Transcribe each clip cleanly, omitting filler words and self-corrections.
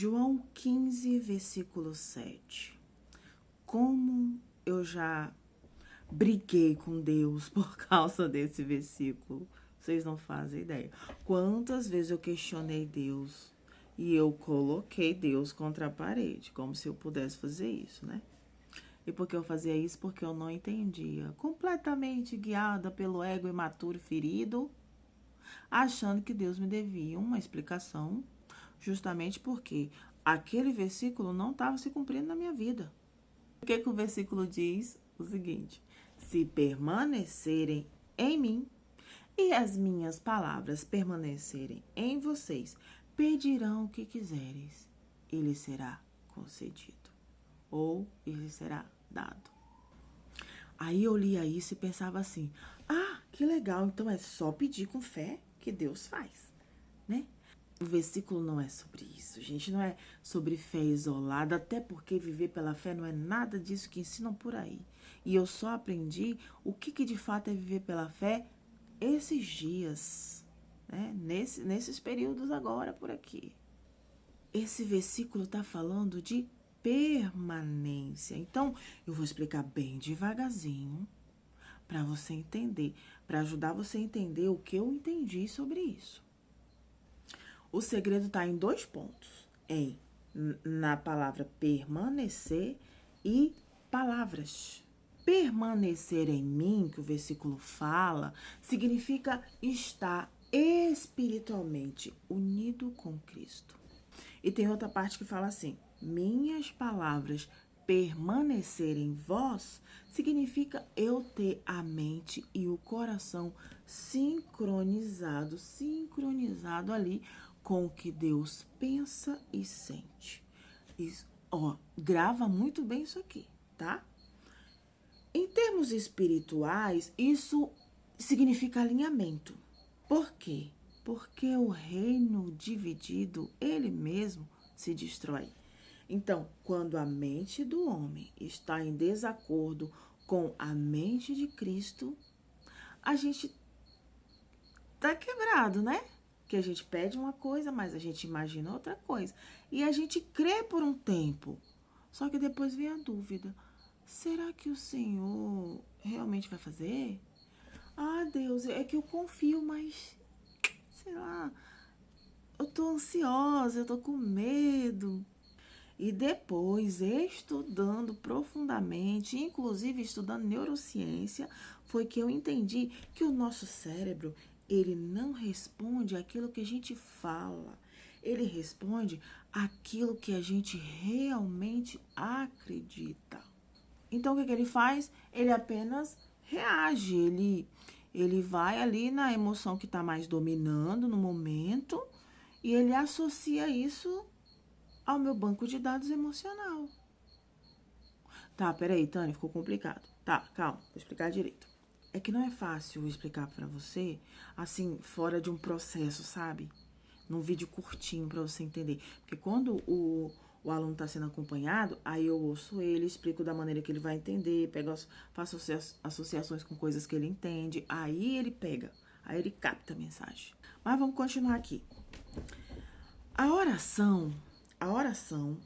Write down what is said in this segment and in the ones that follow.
João 15, versículo 7. Como eu já briguei com Deus por causa desse versículo. Vocês não fazem ideia. Quantas vezes eu questionei Deus e eu coloquei Deus contra a parede, como se eu pudesse fazer isso, né? E por que eu fazia isso? Porque eu não entendia. Completamente guiada pelo ego imaturo ferido, achando que Deus me devia uma explicação, justamente porque aquele versículo não estava se cumprindo na minha vida. O que o versículo diz? O seguinte: se permanecerem em mim e as minhas palavras permanecerem em vocês, pedirão o que quiseres, e lhes será concedido, ou lhes será dado. Aí eu lia isso e pensava assim: ah, que legal, então é só pedir com fé que Deus faz, né? O versículo não é sobre isso, gente, não é sobre fé isolada, até porque viver pela fé não é nada disso que ensinam por aí. E eu só aprendi o que de fato é viver pela fé esses dias, né? Nesses períodos agora por aqui. Esse versículo está falando de permanência. Então, eu vou explicar bem devagarzinho para você entender, para ajudar você a entender o que eu entendi sobre isso. O segredo está em 2 pontos, na palavra permanecer e palavras. Permanecer em mim, que o versículo fala, significa estar espiritualmente unido com Cristo. E tem outra parte que fala assim: minhas palavras permanecerem em vós, significa eu ter a mente e o coração sincronizado ali com o que Deus pensa e sente. Isso, grava muito bem isso aqui, tá? Em termos espirituais, isso significa alinhamento. Por quê? Porque o reino dividido, ele mesmo se destrói. Então, quando a mente do homem está em desacordo com a mente de Cristo, a gente tá quebrado, né? Que a gente pede uma coisa, mas a gente imagina outra coisa. E a gente crê por um tempo. Só que depois vem a dúvida: será que o Senhor realmente vai fazer? Ah, Deus, é que eu confio, mas sei lá, eu tô ansiosa, eu tô com medo. E depois, estudando profundamente, inclusive estudando neurociência, foi que eu entendi que o nosso cérebro, ele não responde àquilo que a gente fala. Ele responde àquilo que a gente realmente acredita. Então, o que ele faz? Ele apenas reage, ele vai ali na emoção que está mais dominando no momento e ele associa isso ao meu banco de dados emocional. Tá, peraí, Tânia, ficou complicado. Tá, calma, vou explicar direito. É que não é fácil explicar pra você, assim, fora de um processo, sabe? Num vídeo curtinho pra você entender. Porque quando o aluno tá sendo acompanhado, aí eu ouço ele, explico da maneira que ele vai entender, faço associações com coisas que ele entende, aí ele pega, aí ele capta a mensagem. Mas vamos continuar aqui. A oração,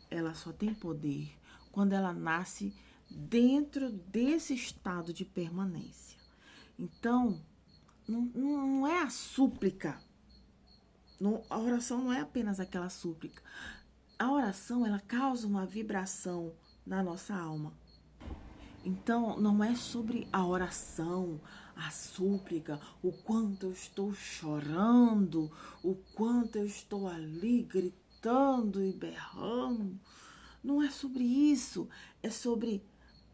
ela só tem poder quando ela nasce dentro desse estado de permanência. Então, não é a súplica. A oração não é apenas aquela súplica. A oração, ela causa uma vibração na nossa alma. Então, não é sobre a oração, a súplica, o quanto eu estou chorando, o quanto eu estou ali gritando e berrando. Não é sobre isso, é sobre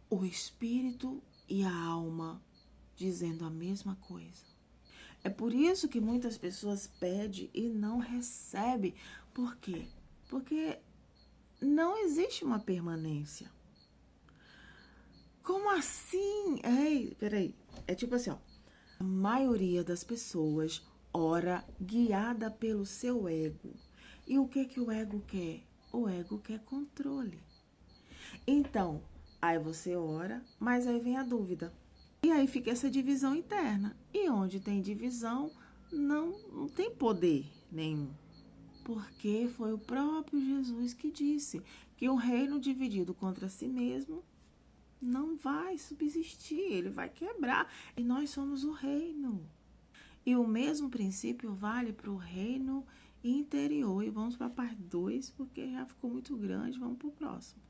o espírito e a alma dizendo a mesma coisa. É por isso que muitas pessoas pedem e não recebem. Por quê? Porque não existe uma permanência. Como assim? Ei, peraí. É tipo assim, ó. A maioria das pessoas ora guiada pelo seu ego. E o que o ego quer? O ego quer controle. Então, aí você ora, mas aí vem a dúvida. E aí fica essa divisão interna. E onde tem divisão, não tem poder nenhum. Porque foi o próprio Jesus que disse que um reino dividido contra si mesmo não vai subsistir, ele vai quebrar. E nós somos o reino. E o mesmo princípio vale para o reino interior. E vamos para a parte 2, porque já ficou muito grande, vamos para o próximo.